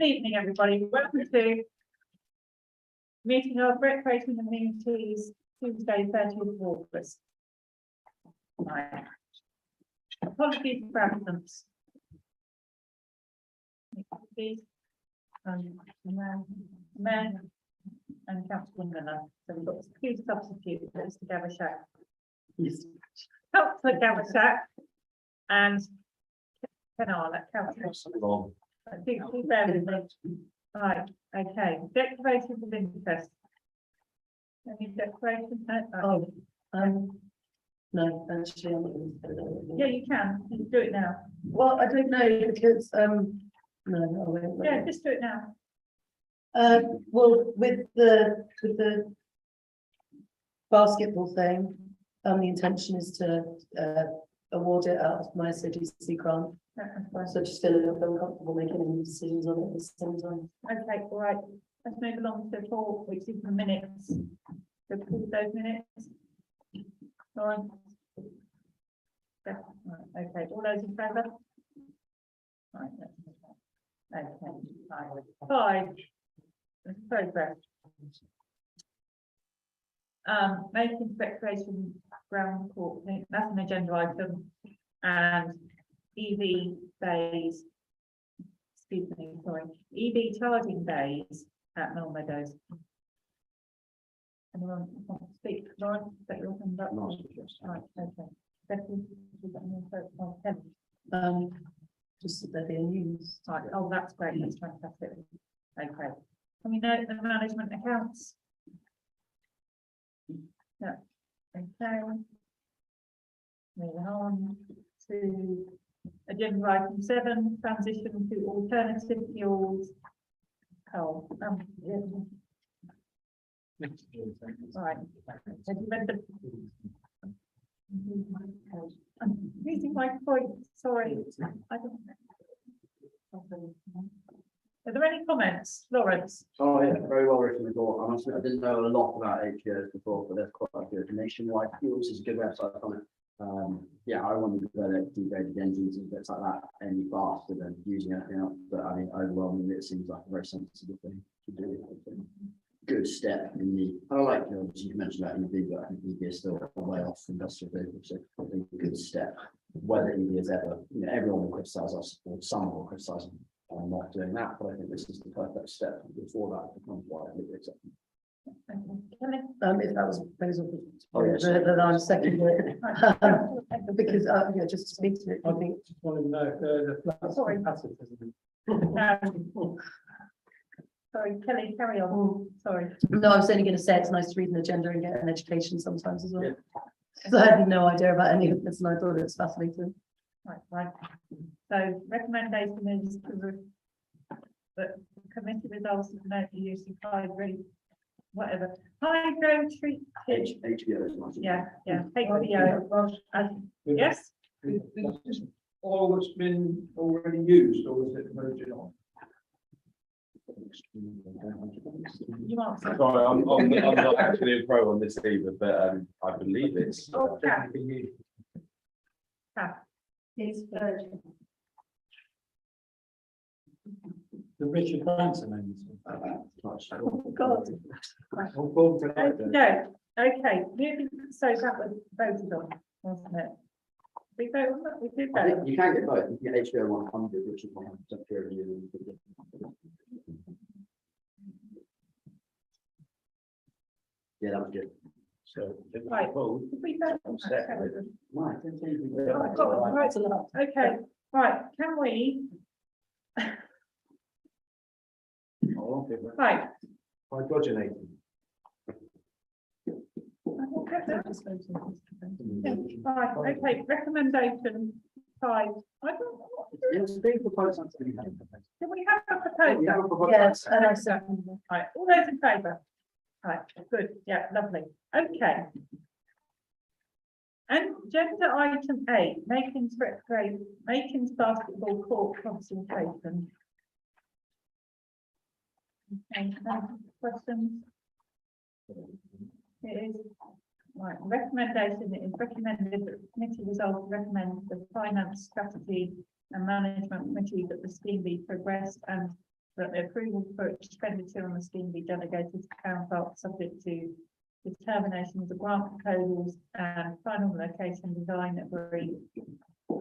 Good evening, everybody. Welcome to meeting of Recreation and Amenities Tuesday, 30th of August. Right. Apologies for absence. Mayor and Councillor Miller. So we've got two substitutes, Mr. Gavashak. Yes. Councillor Gavashak and Kenala, Councillor. I think we bear with me. Right, okay, declarations of interest. Any declarations? No, actually, I'm not going to say that. Yeah, you can do it now. Well, I don't know because, no, I won't. Yeah, just do it now. Well, with the basketball thing, the intention is to, award it out of my SODC grant. So just feeling a little uncomfortable making any decisions on it at the same time. Okay, all right, let's move along to 4, which is the minutes. So approve those minutes. All right. Yeah, right, okay, all those in favour? Right, okay, right. 5. Progress. Making speculation ground court, that's an agenda item, and EV bays, excuse me, sorry, EV charging bays at Mill Meadows. Anyone want to speak? Lauren, is that your hand up? Right, okay. Becky, you've got any further comment? Just that they're being used. Right, oh, that's great, that's fantastic. Okay, can we note the management accounts? Yeah, okay. Moving on to agenda item 7, transition to alternative fuels. Oh, yeah. Right. Have you read the? I'm losing my point, sorry. I don't know. Are there any comments, Lawrence? Oh yeah, very well written report. I must admit, I didn't know a lot about HPOs before, but there's quite good. Nationwide Fuels is a good website on it. Yeah, I want to develop degraded engines and bits like that any faster than using anything else. But I mean, overwhelmingly, it seems like a very sensible thing to do. Good step in the. I like you mentioned about EV, but I think EV is still a way off industrial vehicles. So I think a good step. Whether EV is ever, everyone will criticise us, or some will criticise them. I'm not doing that, but I think this is the perfect step before that becomes widely accepted. If that was a proposal, Oh, yes. then I'm seconding it. Because, yeah, just to speak to it, I think. Just want to know if the flats Sorry. are passive, isn't it? Sorry, Kelly, carry on. Sorry. No, I was only going to say it's nice to read an agenda and get an education sometimes as well. Yeah. So I had no idea about any of this and I thought it was fascinating. Right. So recommendation is to that committee results of no use of hydro, whatever. Hydro treated. HBO is much. Yeah, HBO. Yes, Is this all that's been already used, or is it merging on? you answer. Sorry, I'm not actually a pro on this either, but I believe it's. Okay. Yes, The Richard Branson names. oh, God. No, okay, moving, so that was voted on, wasn't it? We voted on that, we did I vote. think you can get both. You can get HBO 100, which is 100% peer review. Yeah, that was good. So. Right. Did we vote on that? Right, I don't think we Oh, did. I've got- right, okay, right, can we, right. Hydrogenating. Right, okay, recommendation 5. I don't know what to do. It was being proposed. Do we have a proposal? Yeah, proposal. Yes, and I said, Right, all those in favour? Right, good, yeah, lovely, okay. And agenda item 8, Makings basketball court consultation. Okay, questions? It is, right, recommendation is recommended that the committee resolve to recommend the finance strategy and management committee that the scheme be progressed and that the approval for expenditure on the scheme be delegated to town clerk, subject to determination of the grant proposals and final location design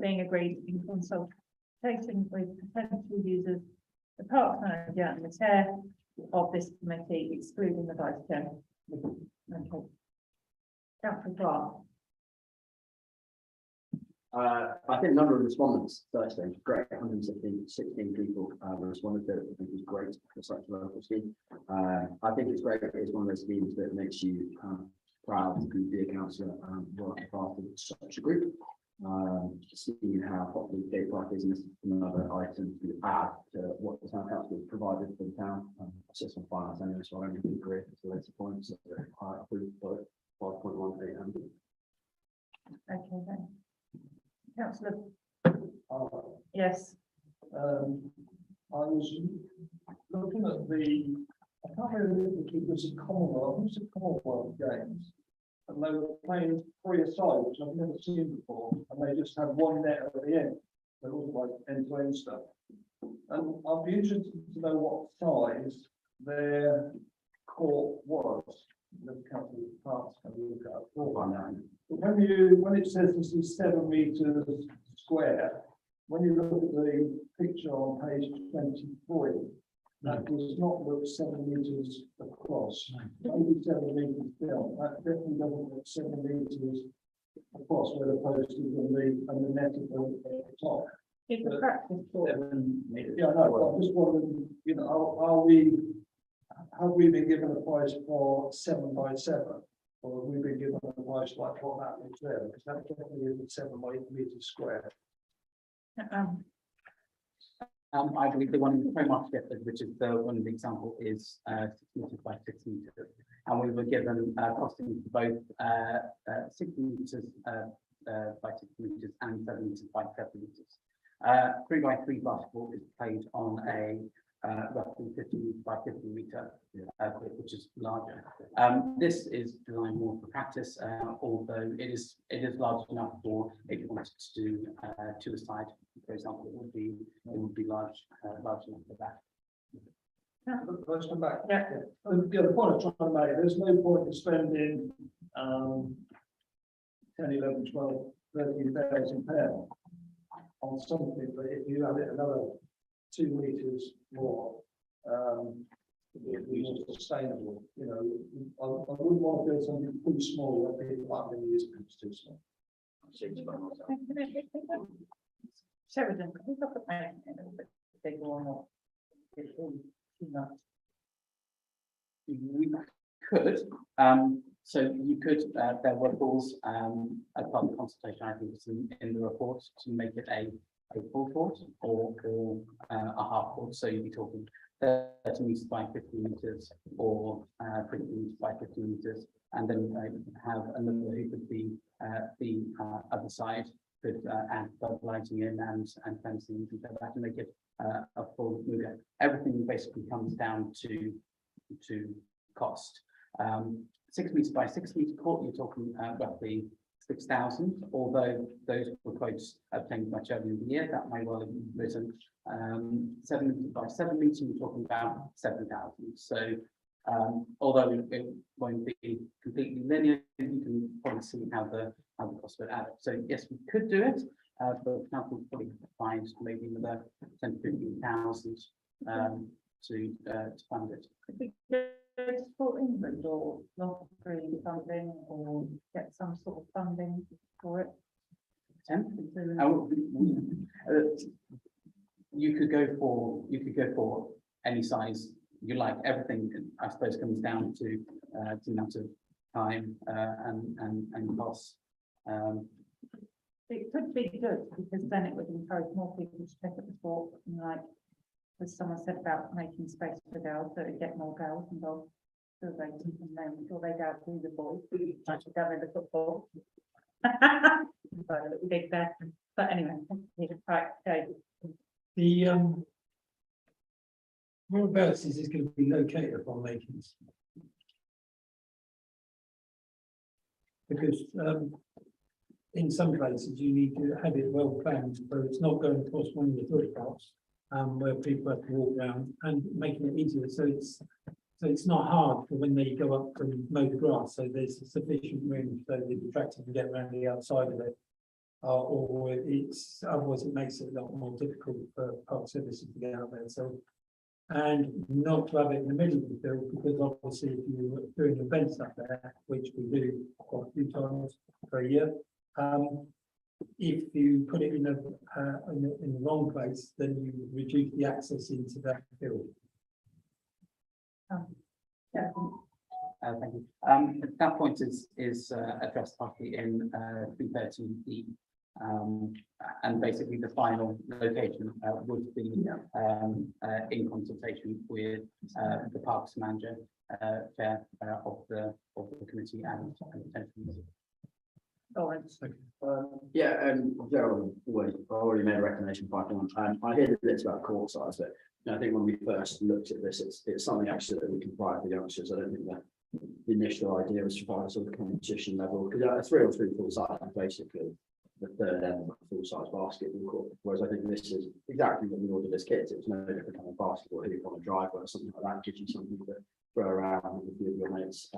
being agreed in consultation with potential users, the park manager and the chair of this committee, excluding the vice chair. Okay. Councillor Clark. I think the number of respondents Thursday was great, 116 people responded to it. I think it was great for such a local scheme. I think it's great. It's one of those schemes that makes you proud to be a councillor and work part of such a group. Seeing how popular Gate Park is, and this is another item to add to what the town council has provided for the town. I sit on finance anyway, so I don't really agree with the later points. So I approve both 5.18 and Okay then. Councillor. Yes. I was looking at I can't remember if it was a Commonwealth, Games. And they were playing 3-a-side, which I've never seen before, and they just had one net at the end. They're all like end-to-end stuff. And I'd be interested to know what size their court was. The council of parts can look at it. But when it says this is 7 meters square, when you look at the picture on page 23, that does not look 7 meters across. Maybe 7 meters down. That definitely doesn't look 7 meters across where the post is and the net at the top. It's a practice for. Yeah, no, I'm just wondering, you know, have we been given a price for 7 by 7? Or have we been given a price like what that is there? Because that definitely isn't 7 by 8 meters square. I believe the one in the Pro Market, which is the one of the example, is 6 meters by 6 meters, and we were given costing for both 6 meters by 6 meters and 7 meters by 7 meters. 3 by 3 basketball is played on a roughly 50 meters by 50 meter court, which is larger. This is designed more for practice, although it is large enough for if you wanted to do to the side, for example, it would be large enough for that. Let's come back. Yeah. The point I'm trying to make, there's no point in spending 10, 11, 12, 13,000 pounds on something, but if you have it another 2 meters more, it'd be more sustainable. You know, I wouldn't want to build something too small that people might be using it's too small. Sheridan, can we look at that a little bit bigger or not? It's all too much. We could, so you could, there were calls as part of the consultation, I think it's in the report, to make it a full court or a half court. So you'd be talking 30 meters by 50 meters or 50 meters by 50 meters, and then have another who could be the other side, could add lighting in and fencing and things like that to make it a full movie. Everything basically comes down to cost. 6 meters by 6 meter court, you're talking roughly 6,000, although those were quotes obtained much earlier in the year, that may well have been written. 7 meters by 7 meters, you're talking about 7,000. So although it won't be completely linear, you can probably see how the cost would add up. So yes, we could do it, but council probably find maybe another 10 to 15,000 to fund it. For England or not free funding or get some sort of funding for it. You could go for any size you like. Everything, I suppose, comes down to the amount of time and costs. It could be good because then it would encourage more people to pick up the sport, and like as someone said about making space for girls, so it get more girls involved. So they keep them there until they go through the boys, like to go in the football. But a little bit there. But anyway, right, okay. The whereabouts is this going to be located upon Lakens? Because in some places you need to have it well planned, so it's not going across one of the footpaths where people have to walk around and making it easier, so it's not hard for when they go up and mow the grass, so there's sufficient room so the tractor can get around the outside of it. Or it's, otherwise it makes it a lot more difficult for park services to get out there, so. And not to have it in the middle of the field, because obviously if you're doing events up there, which we do quite a few times per year. If you put it in the wrong place, then you reduce the access into that field. Yeah. Thank you. That point is addressed partly in 313E. And basically the final location would be in consultation with the parks manager, chair of the committee and potentially. Lawrence. Yeah, and Gerald already made a recommendation for one. I hear the bits about court size, but I think when we first looked at this, it's something actually that we can provide for youngsters. I don't think that the initial idea was to provide a sort of competition level, because a 3 or 3 full size is basically the third end of a full size basketball court. Whereas I think this is exactly what we ordered as kids. It's no different kind of basketball hoop on a driveway or something like that. Gives you something to throw around with a few of your mates.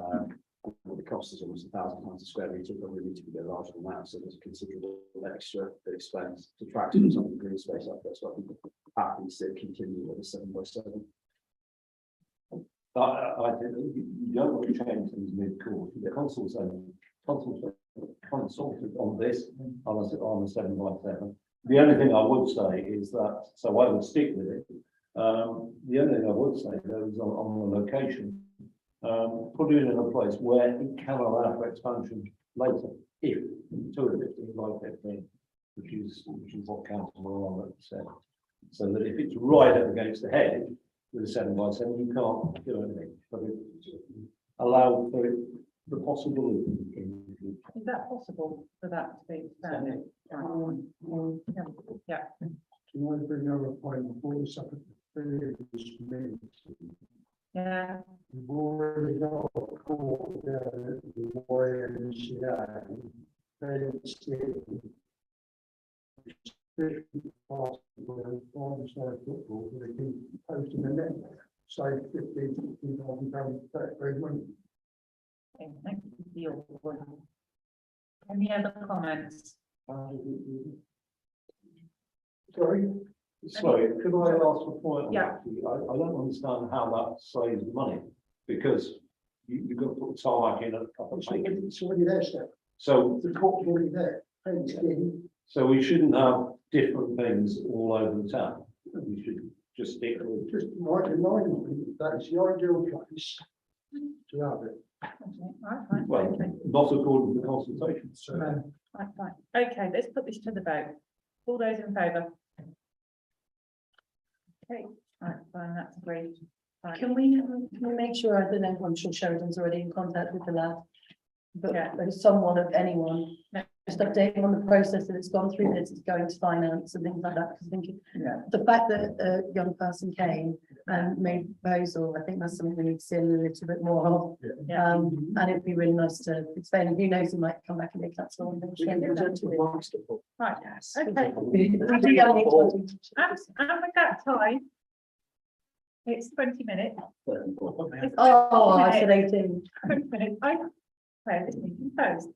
Well, the cost is almost £1,000 a square metre, but we need to be a bit larger than that. So there's a considerable extra expense to track some of the green space up there. So I think we're happy to continue with the 7x7. I think you don't want to change things mid-course. The consulted on this on a 7x7. The only thing I would say is that, so I would stick with it. The only thing I would say though is on the location. Put it in a place where it can allow for expansion later, if 215 by 15, which is what Councillor Arnold said. So that if it's right up against the hedge with a 7x7, you can't do anything, but it allow for it, the possibility. Is that possible for that to be expanded? Yeah. Can I bring another point before the secretary is made? Yeah. We've already got a call, the YMCA, football, they keep posting the net, say £15,000 every month. Okay, thank you for your point. Any other comments? Sorry, could I ask a point on Yeah. that? I don't understand how that saves money, because you've got to put the tarmac in a couple of things. It's already there, Steph. So, The court's already there. Fenced in. so we shouldn't have different things all over the town. We should just stick with. Just right in line, that is the ideal place to have it. Okay, right, Well, okay. not according to the consultation, so. Right. Okay, let's put this to the vote. All those in favour? Okay, right, fine, that's agreed. Right. Can we make sure, I don't know, I'm sure Sheridan's already in contact with the lad. But Yeah. there's someone of anyone, No. just updating on the process that it's gone through, that it's going to finance and things like that, because I think Yeah. the fact that a young person came and made a proposal, I think that's something we need to see a little bit more of. Yeah. And it'd be really nice to explain, and who knows, he might come back and make that sort of thing. Right, Yes. okay. We do get it. And with that time, it's 20 minutes. It's Oh, 20 I said minutes. 18. 20 minutes. I declare this meeting closed.